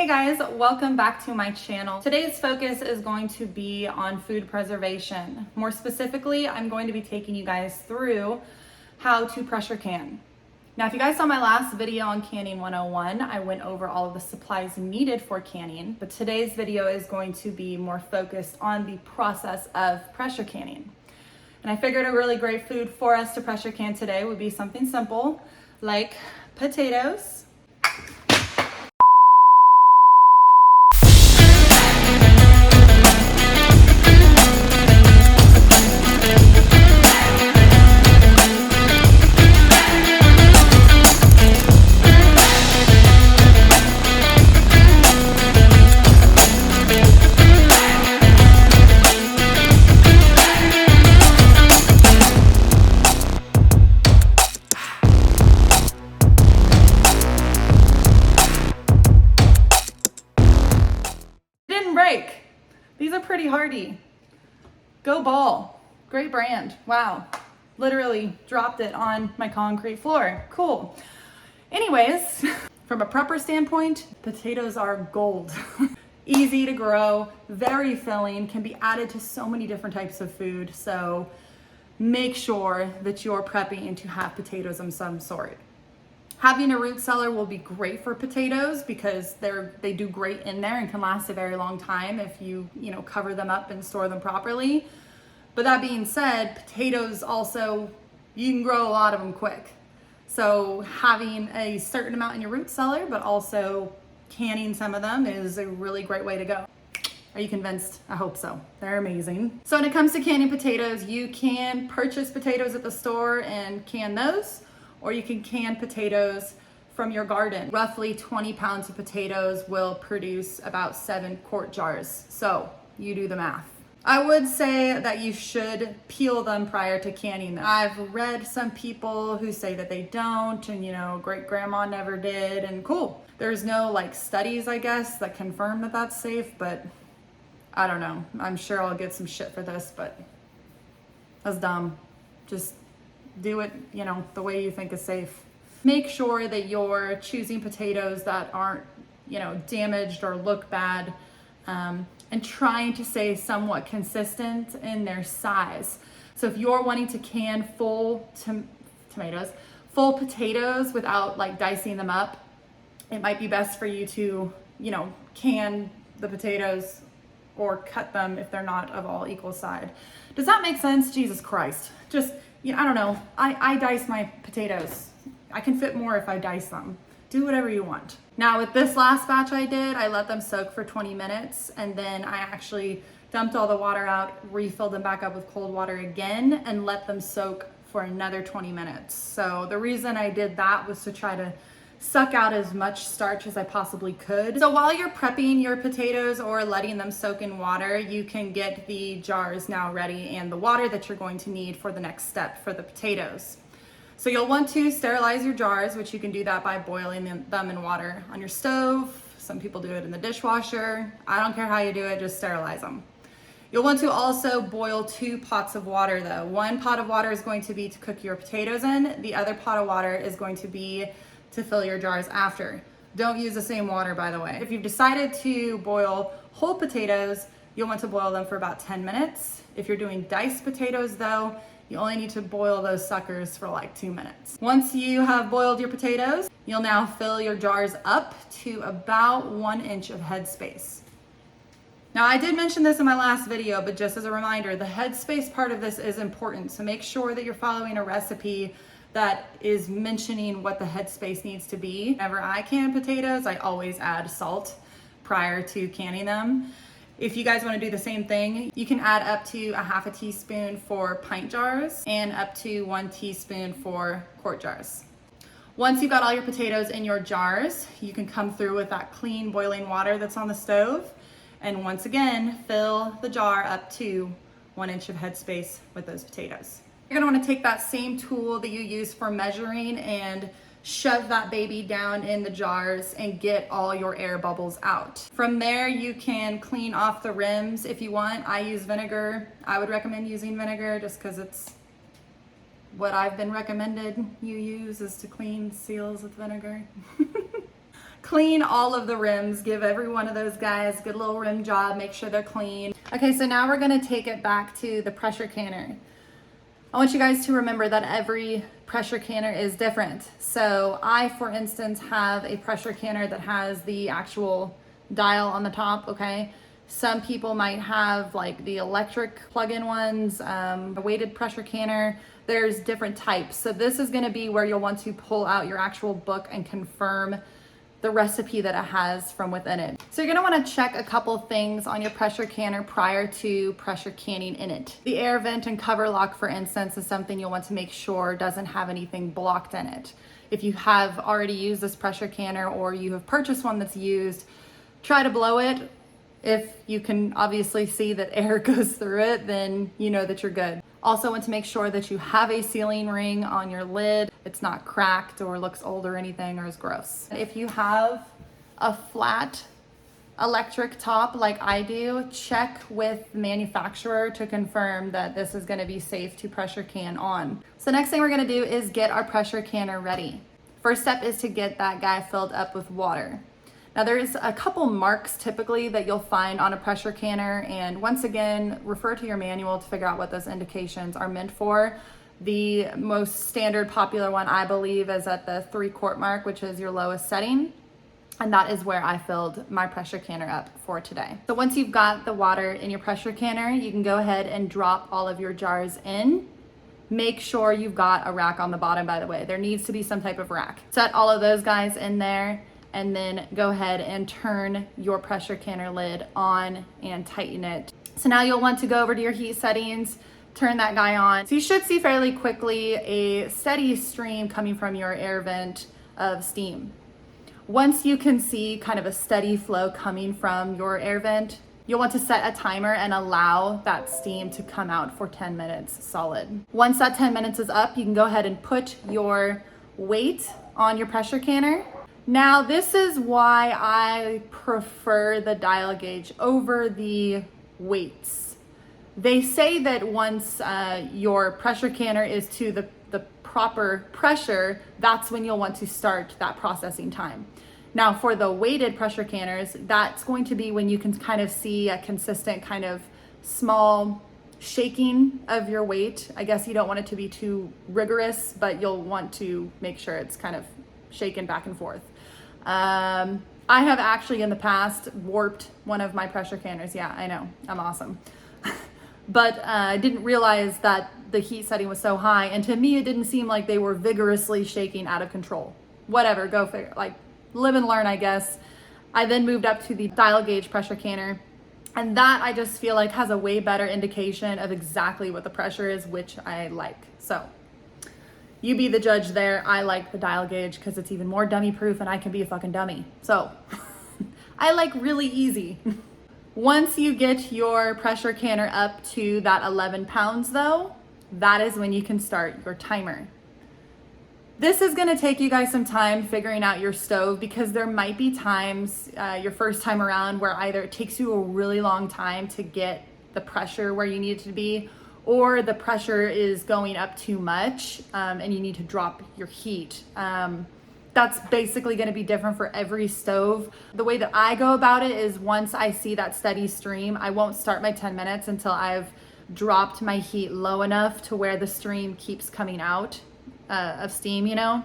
Hey guys, welcome back to my channel. Today's focus is going to be on food preservation. More specifically, I'm going to be taking you guys through how to pressure can. Now, if you guys saw my last video on Canning 101, I went over all of the supplies needed for canning, but today's video is going to be more focused on the process of pressure canning. And I figured a really great food for us to pressure can today would be something simple like potatoes. Break. These are pretty hardy. Go Ball. Great brand. Wow. Literally dropped it on my concrete floor. Cool. Anyways, from a prepper standpoint, potatoes are gold. Easy to grow, very filling, can be added to so many different types of food. So make sure that you're prepping to have potatoes of some sort. Having a root cellar will be great for potatoes because they do great in there and can last a very long time if you cover them up and store them properly. But that being said, potatoes also, you can grow a lot of them quick. So having a certain amount in your root cellar, but also canning some of them is a really great way to go. Are you convinced? I hope so. They're amazing. So when it comes to canning potatoes, you can purchase potatoes at the store and can those, or you can can potatoes from your garden. Roughly 20 pounds of potatoes will produce about 7 quart jars. So you do the math. I would say that you should peel them prior to canning them. I've read some people who say that they don't, and great grandma never did, and cool. There's no studies, I guess, that confirm that that's safe, but I don't know. I'm sure I'll get some shit for this, but that's dumb. Just do it, the way you think is safe. Make sure that you're choosing potatoes that aren't, damaged or look bad, and trying to stay somewhat consistent in their size. So if you're wanting to can full potatoes without dicing them up, it might be best for you to, can the potatoes or cut them if they're not of all equal size. Does that make sense? Jesus Christ. Just, I don't know. I dice my potatoes. I can fit more if I dice them. Do whatever you want. Now with this last batch I did, I let them soak for 20 minutes and then I actually dumped all the water out, refilled them back up with cold water again, and let them soak for another 20 minutes. So the reason I did that was to try to suck out as much starch as I possibly could. So while you're prepping your potatoes or letting them soak in water, you can get the jars now ready and the water that you're going to need for the next step for the potatoes. So you'll want to sterilize your jars, which you can do that by boiling them in water on your stove. Some people do it in the dishwasher. I don't care how you do it, just sterilize them. You'll want to also boil 2 pots of water though. 1 pot of water is going to be to cook your potatoes in. The other pot of water is going to be to fill your jars after. Don't use the same water, by the way. If you've decided to boil whole potatoes, you'll want to boil them for about 10 minutes. If you're doing diced potatoes though, you only need to boil those suckers for 2 minutes. Once you have boiled your potatoes, you'll now fill your jars up to about 1 inch of headspace. Now I did mention this in my last video, but just as a reminder, the headspace part of this is important. So make sure that you're following a recipe that is mentioning what the headspace needs to be. Whenever I can potatoes, I always add salt prior to canning them. If you guys want to do the same thing, you can add up to 1/2 teaspoon for pint jars and up to 1 teaspoon for quart jars. Once you've got all your potatoes in your jars, you can come through with that clean boiling water that's on the stove. And once again, fill the jar up to 1 inch of headspace with those potatoes. You're gonna wanna take that same tool that you use for measuring and shove that baby down in the jars and get all your air bubbles out. From there, you can clean off the rims if you want. I use vinegar. I would recommend using vinegar just because it's what I've been recommended you use is to clean seals with vinegar. Clean all of the rims. Give every one of those guys a good little rim job. Make sure they're clean. Okay, so now we're gonna take it back to the pressure canner. I want you guys to remember that every pressure canner is different. So I, for instance, have a pressure canner that has the actual dial on the top, okay? Some people might have like the electric plug-in ones, a weighted pressure canner. There's different types. So this is gonna be where you'll want to pull out your actual book and confirm the recipe that it has from within it. So you're gonna wanna check a couple things on your pressure canner prior to pressure canning in it. The air vent and cover lock, for instance, is something you'll want to make sure doesn't have anything blocked in it. If you have already used this pressure canner or you have purchased one that's used, try to blow it. If you can obviously see that air goes through it, then you know that you're good. Also want to make sure that you have a sealing ring on your lid. It's not cracked or looks old or anything or is gross. If you have a flat electric top like I do, check with the manufacturer to confirm that this is gonna be safe to pressure can on. So next thing we're gonna do is get our pressure canner ready. First step is to get that guy filled up with water. Now there's a couple marks typically that you'll find on a pressure canner, and once again, refer to your manual to figure out what those indications are meant for. The most standard popular one, I believe, is at the 3-quart mark, which is your lowest setting. And that is where I filled my pressure canner up for today. So once you've got the water in your pressure canner, you can go ahead and drop all of your jars in. Make sure you've got a rack on the bottom, by the way. There needs to be some type of rack. Set all of those guys in there, and then go ahead and turn your pressure canner lid on and tighten it. So now you'll want to go over to your heat settings, turn that guy on. So you should see fairly quickly a steady stream coming from your air vent of steam. Once you can see kind of a steady flow coming from your air vent, you'll want to set a timer and allow that steam to come out for 10 minutes solid. Once that 10 minutes is up, you can go ahead and put your weight on your pressure canner. Now, this is why I prefer the dial gauge over the weights. They say that once your pressure canner is to the proper pressure, that's when you'll want to start that processing time. Now, for the weighted pressure canners, that's going to be when you can kind of see a consistent kind of small shaking of your weight. I guess you don't want it to be too rigorous, but you'll want to make sure it's kind of shaken back and forth. I have actually in the past warped one of my pressure canners. Yeah, I know, I'm awesome. But I didn't realize that the heat setting was so high, and to me it didn't seem like they were vigorously shaking out of control. Whatever, go figure, like live and learn, I guess. I then moved up to the dial gauge pressure canner, and that I just feel like has a way better indication of exactly what the pressure is, which I like. So you be the judge there. I like the dial gauge because it's even more dummy proof and I can be a fucking dummy. So I like really easy. Once you get your pressure canner up to that 11 pounds though, that is when you can start your timer. This is gonna take you guys some time figuring out your stove, because there might be times your first time around where either it takes you a really long time to get the pressure where you need it to be, or the pressure is going up too much and you need to drop your heat. That's basically gonna be different for every stove. The way that I go about it is once I see that steady stream, I won't start my 10 minutes until I've dropped my heat low enough to where the stream keeps coming out of steam, you know?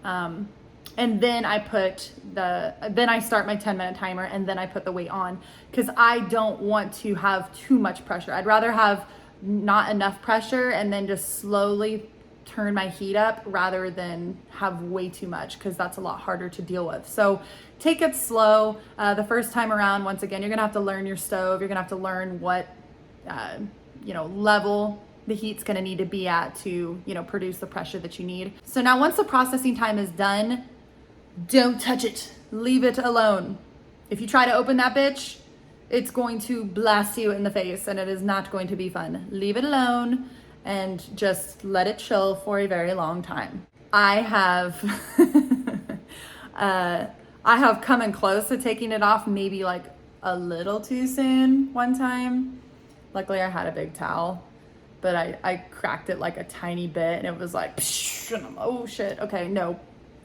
And then then I start my 10-minute timer, and then I put the weight on, because I don't want to have too much pressure. I'd rather have not enough pressure and then just slowly turn my heat up rather than have way too much, because that's a lot harder to deal with. So take it slow. The first time around, once again, you're gonna have to learn your stove. You're gonna have to learn what level the heat's gonna need to be at to produce the pressure that you need. So now once the processing time is done, don't touch it. Leave it alone. If you try to open that bitch, it's going to blast you in the face and it is not going to be fun. Leave it alone and just let it chill for a very long time. I have come in close to taking it off maybe like a little too soon one time. Luckily I had a big towel, but I cracked it like a tiny bit and it was like, psh, and I'm, oh shit, okay, no,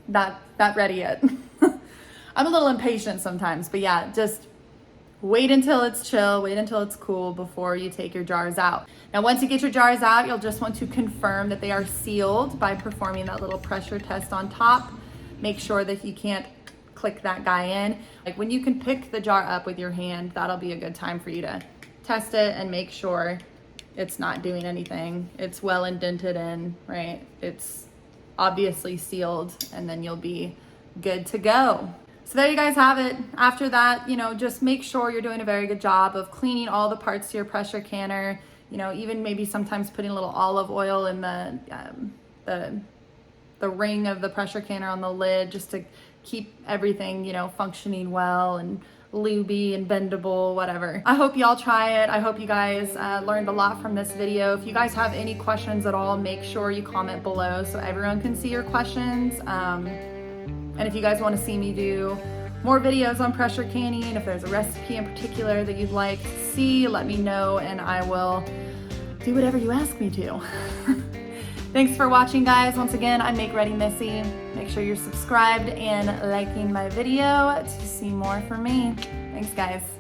not ready yet. I'm a little impatient sometimes, but yeah, just wait until it's chill, wait until it's cool before you take your jars out. Now, once you get your jars out, you'll just want to confirm that they are sealed by performing that little pressure test on top. Make sure that you can't click that guy in. Like when you can pick the jar up with your hand, that'll be a good time for you to test it and make sure it's not doing anything. It's well indented in, right? It's obviously sealed, and then you'll be good to go. So there you guys have it. After that, just make sure you're doing a very good job of cleaning all the parts to your pressure canner. Even maybe sometimes putting a little olive oil in the ring of the pressure canner on the lid, just to keep everything, functioning well and lubey and bendable, whatever. I hope y'all try it. I hope you guys learned a lot from this video. If you guys have any questions at all, make sure you comment below so everyone can see your questions. And if you guys want to see me do more videos on pressure canning, if there's a recipe in particular that you'd like to see, let me know and I will do whatever you ask me to. Thanks for watching, guys. Once again, I'm Make Ready Missy. Make sure you're subscribed and liking my video to see more from me. Thanks, guys.